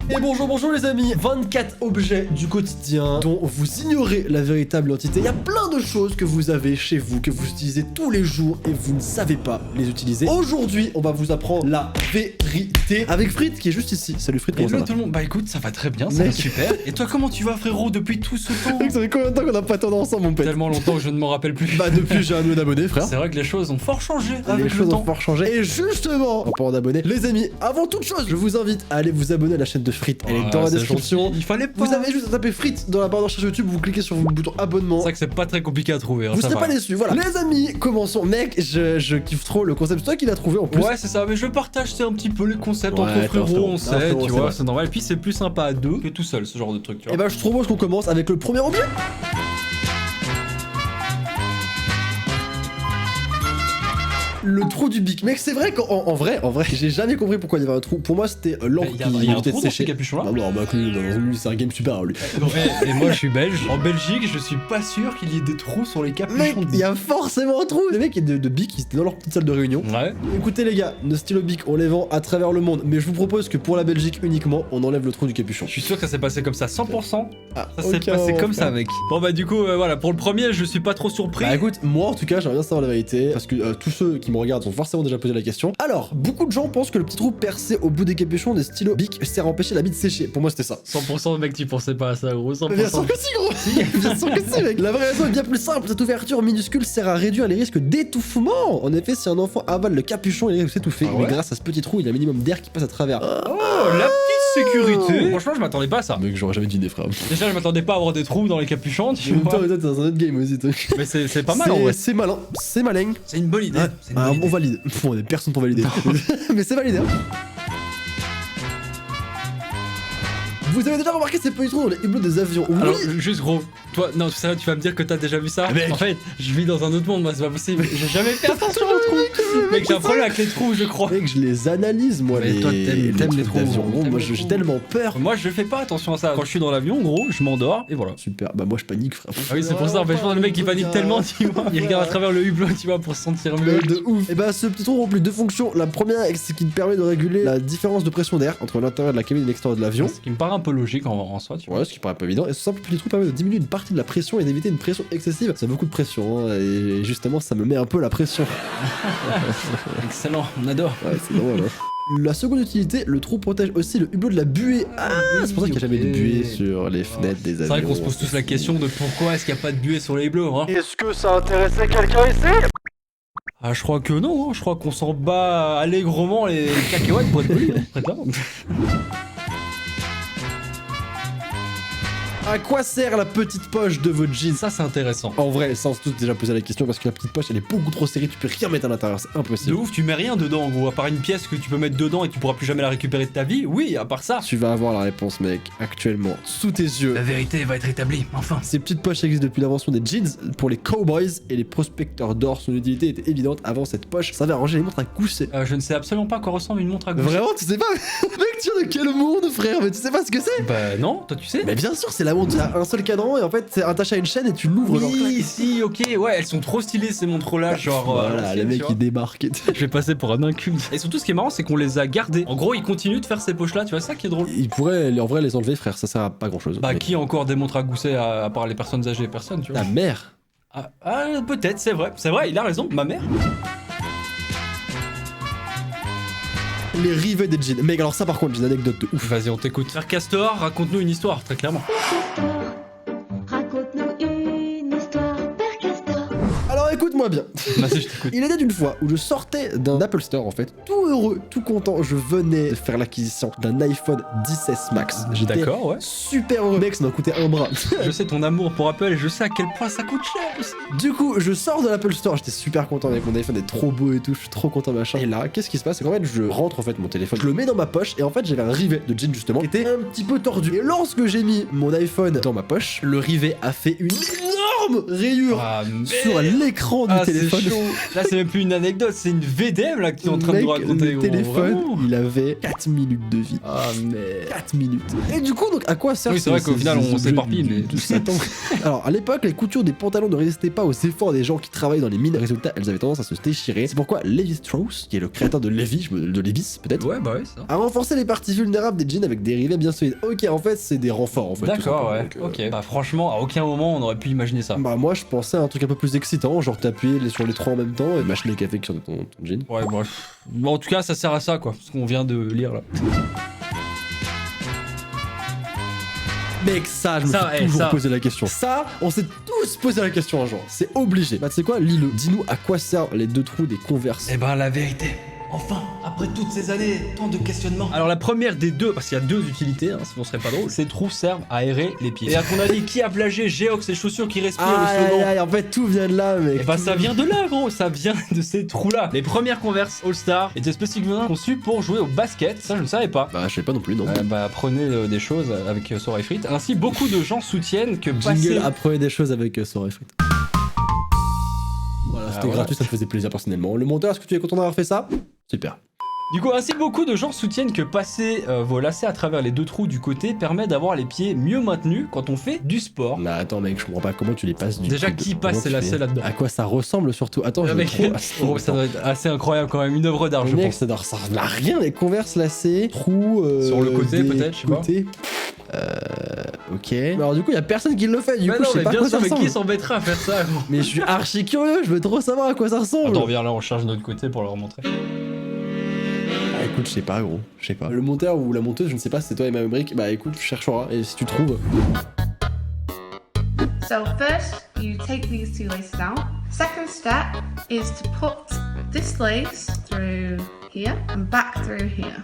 Et bonjour les amis, 24 objets du quotidien dont vous ignorez la véritable entité. Il y a plein de choses que vous avez chez vous, que vous utilisez tous les jours et vous ne savez pas les utiliser. Aujourd'hui, on va vous apprendre la vérité avec Frites qui est juste ici. Salut Frites, comment ça va? Tout le monde, bah écoute, ça va très bien, ça va super. Et toi, comment tu vas frérot depuis tout ce temps? Ça fait combien de temps qu'on n'a pas tourné ensemble mon pote? Tellement longtemps que je ne m'en rappelle plus. Bah depuis j'ai un million d'abonnés frère. C'est vrai que les choses ont fort changé Les avec le choses ont temps. fort changé. Et justement, en parlant d'abonnés, les amis, avant toute chose, je vous invite à aller vous abonner à la chaîne de Frites. Elle est dans la description. Il fallait pas. Vous avez juste à taper Frites dans la barre de recherche YouTube, vous cliquez sur le bouton abonnement. C'est vrai que c'est pas très compliqué à trouver. Hein, Vous ça serez va. pas déçus, voilà. Les amis, commençons. Mec, je kiffe trop le concept. C'est toi qui l'as trouvé en plus. Ouais, c'est ça, mais je partage un petit peu les concepts Ouais, entre t'es un frérots, frérot. on T'es un sait, frérot, tu c'est vois, vrai. c'est normal. Et puis c'est plus sympa à deux que tout seul, ce genre de truc, tu vois. Et bah, je propose qu'on commence avec le premier objet. Le trou du bic. Mec, c'est vrai qu'en vrai, j'ai jamais compris pourquoi il y avait un trou. Pour moi, c'était l'encre Il qui y a un évitait de trou dans ce sécher. capuchon là. Non, bah, lui, c'est un game super, lui. Et moi je suis belge. En Belgique, je suis pas sûr qu'il y ait des trous sur les Mec, capuchons de il y a forcément un trou. Les mecs de bic, ils étaient dans leur petite salle de réunion. Ouais. Écoutez les gars, nos stylos bic, on les vend à travers le monde, mais je vous propose que pour la Belgique uniquement, on enlève le trou du capuchon. Je suis sûr que ça s'est passé comme ça, 100%. Ah, Ça s'est ok, passé on comme va ça, mec. Bon bah du coup, voilà, pour le premier, je suis pas trop surpris. Bah écoute, moi en tout cas, j'aimerais bien savoir la vérité, parce que tous ceux qui me regardent sont forcément déjà posé la question. Alors, beaucoup de gens pensent que le petit trou percé au bout des capuchons des stylos bic sert à empêcher la bite de sécher. Pour moi, c'était ça. 100% mec, tu pensais pas à ça, gros. 100%. Bien sûr que si, gros. Bien sûr que si, mec. La vraie raison est bien plus simple. Cette ouverture minuscule sert à réduire les risques d'étouffement. En effet, si un enfant avale le capuchon, il risque de s'étouffer. Ah ouais Mais grâce à ce petit trou, il y a un minimum d'air qui passe à travers. Oh, la petite sécurité. Franchement, je m'attendais pas à ça. Mec, j'aurais jamais deviné, frère. Déjà, je m'attendais pas à avoir des trous dans les capuchons, tu En même temps, vois. toi, t'es dans un autre game aussi, toi. Mais c'est pas mal en vrai. C'est malin, c'est malin. C'est une bonne idée. Ouais. C'est une Ah, bonne on idée. valide. Bon, on est personne pour valider. Mais c'est validé. Hein. Vous avez déjà remarqué ces petits trous dans les hublots des avions? Oui. Alors, juste gros, toi, non, tu sais, tu vas me dire que t'as déjà vu ça. Mec. En fait, je vis dans un autre monde, moi, c'est pas possible. J'ai jamais fait attention aux trous. Mec, j'ai un problème avec les trous, je crois. Mec, je les analyse, moi, Mais les toi, t'aimes les trucs trous, d'avion. gros. Gros, T'aimes moi, les j'ai trous. tellement peur. Moi, je fais pas attention à ça. Quand je suis dans l'avion, gros, je m'endors et voilà. Super, bah moi je panique, frère. Ah oui, c'est pour ça. En fait, je pense que le mec qui panique tellement, tu vois. Il regarde à travers le hublot, tu vois, pour se sentir mieux. De ouf. Et bah ce petit trou remplit deux fonctions. La première, c'est qu'il te permet de réguler la différence de pression d'air entre l'intérieur de la cabine et l'extérieur de l'avion. Ce qui me paraît un peu logique en soi, tu vois. Ouais, ce qui paraît pas évident. Et ce simple petit trou permet de diminuer une partie de la pression et d'éviter une pression excessive. C'est beaucoup de pression, hein, et justement, ça me met un peu la pression. Excellent, on adore. Ouais, c'est drôle. Hein. La seconde utilité, le trou protège aussi le hublot de la buée. Ah, c'est pour ça qu'il n'y a jamais de buée sur les fenêtres des avions. C'est vrai qu'on se pose tous la question de pourquoi est-ce qu'il n'y a pas de buée sur les hublots, hein. Est-ce que ça intéressait quelqu'un ici? Ah, je crois que non, hein. Je crois qu'on s'en bat allègrement les cacahuètes pour être poli, hein. Très clair. À quoi sert la petite poche de votre jean? Ça, c'est intéressant. En vrai, ça on s'est tous déjà posé la question parce que la petite poche elle est beaucoup trop serrée, tu peux rien mettre à l'intérieur, c'est De impossible. ouf, tu mets rien dedans, en gros, à part une pièce que tu peux mettre dedans et tu pourras plus jamais la récupérer de ta vie. Oui, à part ça. Tu vas avoir la réponse, mec, actuellement, sous tes yeux. La vérité va être établie, enfin. Ces petites poches existent depuis l'invention des jeans pour les cowboys et les prospecteurs d'or. Son utilité était évidente. Avant, cette poche servait à ranger les montres à gousset. Je ne sais absolument pas à quoi ressemble une montre à gousset. Vraiment, tu sais pas? Mec, tu viens de quel monde, frère? Mais tu sais pas ce que c'est? Bah non, toi tu sais. Mais bien sûr, c'est la montre à un seul cadran et en fait, c'est attaché à une chaîne et tu l'ouvres. genre, Oui, clac. si, ok, ouais, elles sont trop stylées ces montres-là, genre. Voilà, l'ancienne, les tu mecs vois. qui débarquent. Je vais passer pour un inculte. Et surtout, ce qui est marrant, c'est qu'on les a gardés. En gros, ils continuent de faire ces poches-là, tu vois, ça qui est drôle. Ils pourraient en vrai les enlever, frère, ça sert à pas grand chose. Bah, qui a encore des montres à gousset à part les personnes âgées? Personne, tu vois. Ta mère? Peut-être, c'est vrai, il a raison, ma mère. Les rivets des jeans. Mec, alors ça par contre, j'ai une anecdote de ouf. Vas-y, on t'écoute. Frère Castor, raconte-nous une histoire, très clairement. Raconte-nous une histoire, Père Castor. Alors écoute-moi bien. Vas-y, je t'écoute. Il était une fois où je sortais d'un Apple Store en fait, tout heureux, tout content. Je venais de faire l'acquisition d'un iPhone 10S Max. J'étais D'accord, ouais. super heureux. Mec, ça m'a coûté un bras. Je sais ton amour pour Apple et je sais à quel point ça coûte cher aussi. Du coup, je sors de l'Apple Store. J'étais super content avec mon iPhone, il est trop beau et tout. Je suis trop content machin. Et là, qu'est-ce qui se passe? C'est qu'en fait, je rentre en fait mon téléphone, je le mets dans ma poche et en fait, j'avais un rivet de jean justement qui était un petit peu tordu. Et lorsque j'ai mis mon iPhone dans ma poche, le rivet a fait une énorme d'énormes rayures sur l'écran du téléphone. C'est chaud. Là, c'est même plus une anecdote, c'est une VDM là que tu es en train de nous raconter. Le gros, téléphone, vraiment. il avait 4 minutes de vie. Ah, mais. 4 minutes. Et du coup, donc, à quoi sert Oui, c'est vrai qu'au final, on s'éparpille, mais. de Satan. Alors, à l'époque, les coutures des pantalons ne résistaient pas aux efforts des gens qui travaillaient dans les mines. Résultat, elles avaient tendance à se déchirer. C'est pourquoi Levi Strauss, qui est le créateur de Levi, de Levi's peut-être, Ouais, bah ouais, ça. a renforcé les parties vulnérables des jeans avec des rivets bien solides. Ok, en fait, c'est des renforts en fait. tout D'accord, simplement. ouais. Donc, Ok. Bah, franchement, à aucun moment on aurait pu imaginer ça. Bah, moi, je pensais à un truc un peu plus excitant, genre t'appuyer sur les trois en même temps et mâcher les cafés sur ton jean. Ouais, bref. Bon, en tout cas, ça sert à ça, quoi. Ce qu'on vient de lire là. Mec, ça, je me suis toujours posé la question. Ça, on s'est tous posé la question un jour. C'est obligé. Bah, tu sais quoi, lis-le. Dis-nous à quoi servent les deux trous des Converse. Eh ben, la vérité. Enfin, après toutes ces années, tant de questionnements. Alors la première des deux, parce qu'il y a deux utilités, hein, sinon ce serait pas drôle, ces trous servent à aérer les pieds. Et à ton avis, qui a plagié Geox, les chaussures qui respirent, le slogan? En fait, tout vient de là, mec. Et bah ça vient de là, gros, ça vient de ces trous-là. Les premières Converse All-Star étaient spécifiquement conçues pour jouer au basket, ça je ne savais pas. Bah, je sais pas non plus, non. Bah apprenez des choses avec Sora et Frites. Ainsi, beaucoup de gens soutiennent que Jingle, apprenez des choses avec Sora et Frites. Voilà, c'était gratuit, ça me faisait plaisir personnellement. Le monteur, est-ce que tu es content d'avoir fait ça? Super. Du coup, ainsi beaucoup de gens soutiennent que passer vos lacets à travers les deux trous du côté permet d'avoir les pieds mieux maintenus quand on fait du sport. Bah attends mec, je comprends pas comment tu les passes du Déjà, coup, qui passe ses comment tu lacets fais là-dedans? À quoi ça ressemble surtout? Attends, je Mec, trouve... ça doit être assez incroyable quand même, une œuvre d'art, je mec, pense. ça n'a rien, les Converse lacés, trous... Sur le côté, des peut-être, je sais pas. côtés. Ok. Mais alors du coup, y a personne qui le fait, du Bah coup, non, je sais mais pas à bien quoi sûr, ça mais qui ressemble. s'embêtera à faire ça, gros? Mais je suis archi curieux, je veux trop savoir à quoi ça ressemble. Attends, viens là, on charge de notre côté pour leur montrer. Ah, écoute, je sais pas, gros, je sais pas. Le monteur ou la monteuse, je ne sais pas si c'est toi et ma brique, bah écoute, cherchera, et si tu trouves... So first, you take these two laces out. Second step is to put this lace through here and back through here.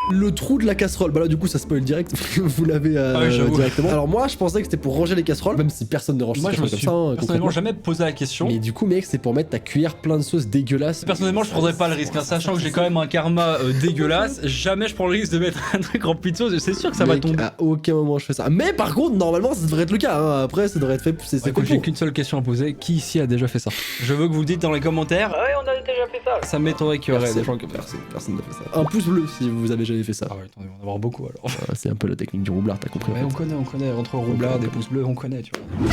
Le trou de la casserole, bah là du coup ça spoil direct, vous l'avez directement. Alors moi je pensais que c'était pour ranger les casseroles, même si personne ne range ses Moi, je me casseroles suis comme ça. personnellement concrètement. jamais posé la question. Mais du coup mec, c'est pour mettre ta cuillère plein de sauce dégueulasse. Personnellement, je prendrais pas le risque, hein, sachant que j'ai quand même un karma dégueulasse. Jamais je prends le risque de mettre un truc rempli de sauce. C'est sûr que ça va Mec, tomber. à aucun moment je fais ça. Mais par contre, normalement ça devrait être le cas. Hein. Après, ça devrait être fait. C'est Écoute, fait j'ai pour. qu'une seule question à poser. Qui ici a déjà fait ça? Je veux que vous le dites dans les commentaires. Ouais, on a déjà fait ça. Ça m'étonnerait qu'il y aurait des gens qui... Personne n'a fait ça. Un pouce bleu si vous avez jamais fait ça. Ah ouais, attendez, on va en avoir beaucoup alors. C'est un peu la technique du roublard, t'as compris. Ouais, en on connaît. Entre roublard, des pouces bleus, on connaît, tu vois.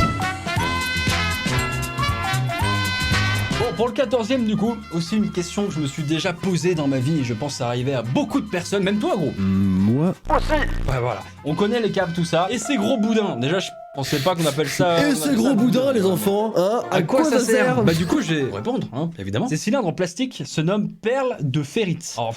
Bon, pour le 14e, du coup, aussi une question que je me suis déjà posée dans ma vie et je pense que ça arrivait à beaucoup de personnes, même toi, gros. Moi. Ouais, voilà. On connaît les câbles, tout ça. Et ces gros boudins. Déjà, je pensais pas qu'on appelle ça. Et ces gros boudins, les enfants, hein? À quoi ça sert? Bah, du coup, je vais répondre, hein, évidemment. Ces cylindres en plastique se nomment perles de ferrite. Oh,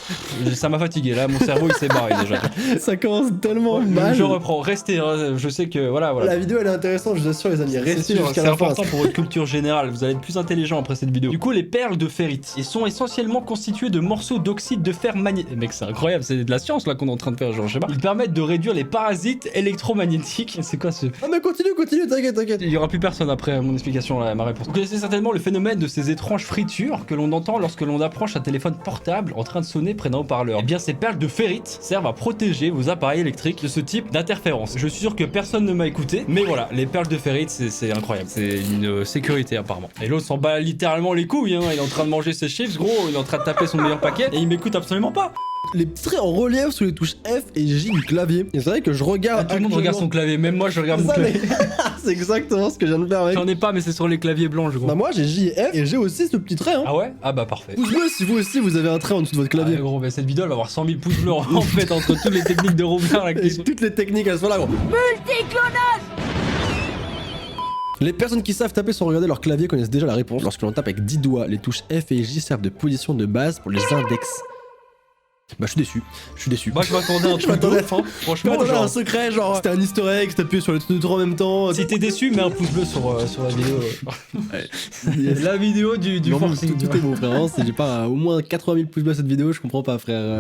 ça m'a fatigué, là, mon cerveau il s'est barré déjà. Ça commence tellement mal. Je reprends, restez, hein, je sais que voilà. La vidéo elle est intéressante, je vous assure les amis, restez C'est jusqu'à la fin. important pour votre culture générale, vous allez être plus intelligent après cette vidéo. Du coup, les perles de ferrite, ils sont essentiellement constitués de morceaux d'oxyde de fer magnétique. Mec, c'est incroyable, c'est de la science là qu'on est en train de faire, genre je sais pas. Ils permettent de réduire les parasites électromagnétiques. C'est quoi ce... Ah mais continue, t'inquiète. Il y aura plus personne après mon explication, là, ma réponse. Vous connaissez certainement le phénomène de ces étranges fritures que l'on entend lorsque l'on approche un téléphone portable en train de sonner près d'un haut-parleur. Eh bien, ces perles de ferrite servent à protéger vos appareils électriques de ce type d'interférence. Je suis sûr que personne ne m'a écouté, mais voilà, les perles de ferrite, c'est incroyable. C'est une sécurité apparemment. Et l'autre s'en bat littéralement les couilles, hein. Il est en train de manger ses chips, gros, il est en train de taper son meilleur paquet et il m'écoute absolument pas. Les petits traits en relief sous les touches F et J du clavier. Et c'est vrai que je regarde. Tout le monde regarde son clavier, même moi je regarde mon Ça, clavier. mais- C'est exactement ce que je viens de faire, mec. J'en ai pas, mais c'est sur les claviers blancs, je crois. Bah moi j'ai J et F et j'ai aussi ce petit trait, hein. Ah ouais? Ah bah parfait. Pouce bleu si vous aussi vous avez un trait en dessous de votre clavier. Ah, gros, bah, cette vidéo elle va avoir 100 000 pouces bleus en fait entre toutes les techniques de roublard là qui Et sont... toutes les techniques elles sont là, gros. Les personnes qui savent taper sans regarder leur clavier connaissent déjà la réponse. Lorsque l'on tape avec 10 doigts, les touches F et J servent de position de base pour les index. Bah je suis déçu. Moi je m'attendais à un Je truc m'attendais de ouf, hein. Je Franchement, m'attendais à genre... un secret, genre c'était un easter egg, t'appuyais sur les deux en même temps. Si t'es déçu, mets un pouce bleu sur la vidéo. Yes. La vidéo du Non, mais forcing. tout est bon frère, hein. Si j'ai pas au moins 80 000 pouces bleus à cette vidéo, je comprends pas frère.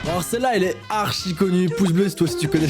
Alors celle-là elle est archi connue, pouce bleu si toi si tu connais.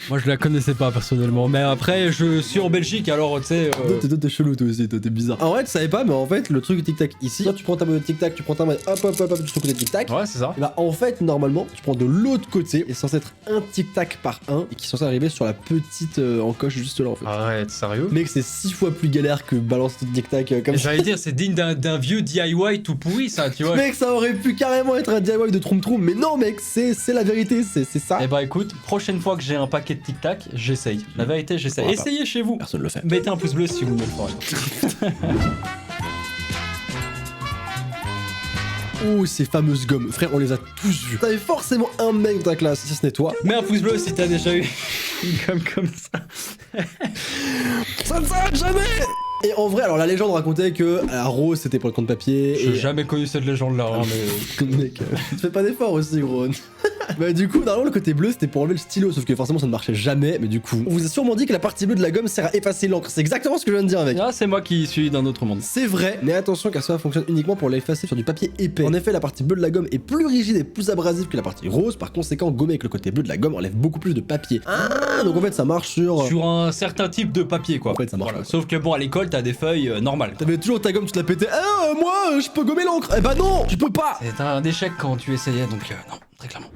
Moi je la connaissais pas personnellement, mais après je suis en Belgique alors tu sais. Toi, t'es chelou toi aussi, toi t'es bizarre. En vrai, tu savais pas, mais en fait, le truc du tic-tac ici, toi tu prends ta monnaie de tic-tac, tu prends ta monnaie, hop, du côté de tic-tac. Ouais, c'est ça. Et bah en fait, normalement, tu prends de l'autre côté, et c'est censé être un tic-tac par un, et qui est censé arriver sur la petite encoche juste là en fait. Arrête, sérieux? Mec, c'est 6 fois plus galère que balancer ton tic-tac comme ça. J'allais dire, c'est digne d'un vieux DIY tout pourri ça, tu vois. Mec, ça aurait pu carrément être un DIY de Troum Troum, mais non, mec, c'est la vérité, c'est ça. Eh bah écoute, prochaine fois que j'ai un paquet de tic-tac, j'essaye. La vérité, j'essaye. Voilà. Essayez chez vous. Personne le fait. Mettez un pouce bleu si vous me le ferez. Oh, ces fameuses gommes, frère, on les a tous vues. T'avais forcément un mec dans ta classe, si ce n'est toi. Mets un pouce bleu si t'as déjà eu une gomme comme ça. Ça ne s'arrête jamais. Et en vrai, alors la légende racontait que la rose c'était pour le compte papier. J'ai Et jamais connu cette légende-là, hein, mais... mec, tu te fais pas d'effort aussi, gros. Bah du coup, normalement le côté bleu c'était pour enlever le stylo, sauf que forcément ça ne marchait jamais. Mais du coup, on vous a sûrement dit que la partie bleue de la gomme sert à effacer l'encre. C'est exactement ce que je viens de dire, mec. Ah, c'est moi qui suis d'un autre monde. C'est vrai, mais attention car cela fonctionne uniquement pour l'effacer sur du papier épais. En effet, la partie bleue de la gomme est plus rigide et plus abrasive que la partie rose. Par conséquent, gommer avec le côté bleu de la gomme enlève beaucoup plus de papier. Ah, donc en fait ça marche sur un certain type de papier, quoi. En fait, ça marche pas. Sauf que bon, à l'école, t'as des feuilles normales. T'avais toujours ta gomme, tu te la pétais. Ah, moi, je peux gommer l'encre. Eh bah non, tu peux pas. C'est un échec quand tu essayais, donc non, très clairement.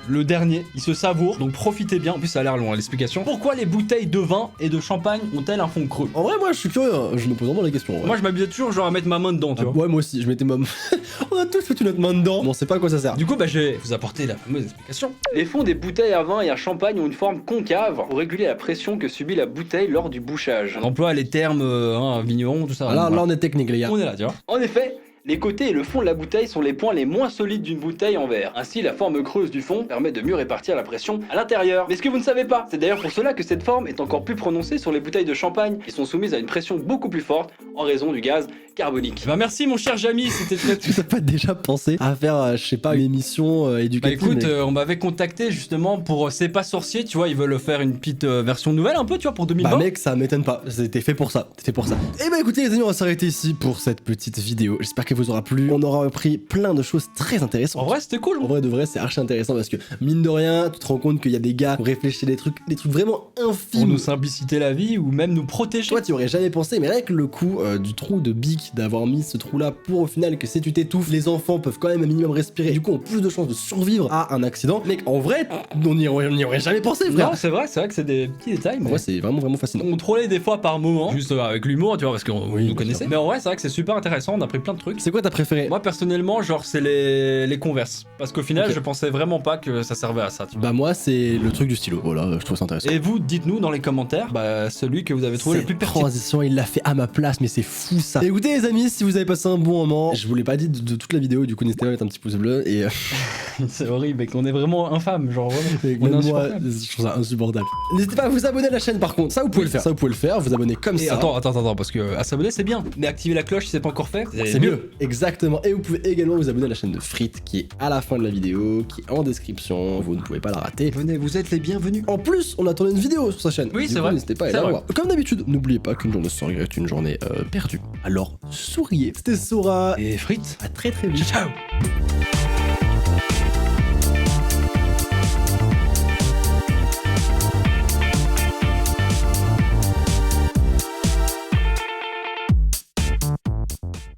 Le dernier, il se savoure, donc profitez bien. En plus, ça a l'air long, hein, l'explication. Pourquoi les bouteilles de vin et de champagne ont-elles un fond creux? En vrai, moi, je suis curieux. Hein. Je me pose vraiment la question. Ouais. Moi, je m'amusais toujours genre à mettre ma main dedans, tu vois. Ouais, moi aussi, je mettais ma main. On a tous foutu notre main dedans. Bon, on sait pas à quoi ça sert. Du coup, bah, je vais vous apporter la fameuse explication. Les fonds des bouteilles à vin et à champagne ont une forme concave pour réguler la pression que subit la bouteille lors du bouchage. On emploie les termes vigneron, tout ça. Ah, là, voilà. là, on est technique, les gars. On est là, tu vois. En effet, les côtés et le fond de la bouteille sont les points les moins solides d'une bouteille en verre. Ainsi, la forme creuse du fond permet de mieux répartir la pression à l'intérieur. Mais ce que vous ne savez pas, c'est d'ailleurs pour cela que cette forme est encore plus prononcée sur les bouteilles de champagne, qui sont soumises à une pression beaucoup plus forte en raison du gaz carbonique. Bah merci mon cher Jamy, c'était très... Tu t'as pas déjà pensé à faire, je sais pas, une émission Bah éducative? écoute, on m'avait contacté justement pour C'est pas sorcier, tu vois, ils veulent faire une petite version nouvelle un peu, tu vois, pour 2020. Bah mec, ça m'étonne pas, c'était fait pour ça, c'était fait pour ça. Et bah écoutez les amis, on va s'arrêter ici pour cette petite vidéo. J'espère qu'elle vous aura plu. On aura appris plein de choses très intéressantes. En vrai, c'était cool. En vrai de vrai, c'est archi intéressant parce que mine de rien, tu te rends compte qu'il y a des gars qui ont réfléchi des trucs vraiment Pour infimes. nous simpliciter la vie ou même nous protéger. Toi, tu aurais jamais pensé, mais rien que le coup du trou de bic, d'avoir mis ce trou-là pour au final que si tu t'étouffes, les enfants peuvent quand même un minimum respirer. Du coup, ont plus de chances de survivre à un accident. Mec, en vrai, on n'y aurait jamais pensé, frère. Non, c'est vrai que c'est des petits détails. En Mais... vrai, c'est vraiment fascinant. On trollait des fois par moment, juste avec l'humour, tu vois, parce qu'on Oui, nous bien connaissait. sûr. Mais en vrai, c'est vrai que c'est super intéressant, on a appris plein de trucs. C'est quoi ta préférée? Moi, personnellement, genre, c'est les Converse. Parce qu'au final, Ok. je pensais vraiment pas que ça servait à ça, tu vois. Bah moi, c'est le truc du stylo. Voilà, je trouve ça intéressant. Et vous, dites-nous dans les commentaires, bah, celui que vous avez trouvé le plus Cette pertinent. transition, il l'a fait à ma place, mais c'est fou ça. Écoutez les amis, si vous avez passé un bon moment, je vous l'ai pas dit de toute la vidéo, du coup n'hésitez pas à mettre un petit pouce bleu et C'est horrible, mec, on est vraiment infâme, genre vraiment. et On est même moi, insupportable. je trouve ça insupportable. N'hésitez pas à vous abonner à la chaîne par contre, ça vous pouvez le faire. Ça vous pouvez le faire, vous abonner comme Et ça. attends, parce que à s'abonner c'est bien, mais activer la cloche si c'est pas encore fait, C'est mieux, exactement. Et vous pouvez également vous abonner à la chaîne de Frites qui est à la fin de la vidéo, qui est en description, vous ne pouvez pas la rater. Venez, vous êtes les bienvenus. En plus, on a tourné une vidéo sur sa chaîne. Oui, Du c'est coup, vrai. N'hésitez pas à C'est aller la vrai. voir. Comme d'habitude, n'oubliez pas qu'une journée sans regret est une journée perdue. Alors, souriez. C'était Sora. Et frites. À très vite. Ciao.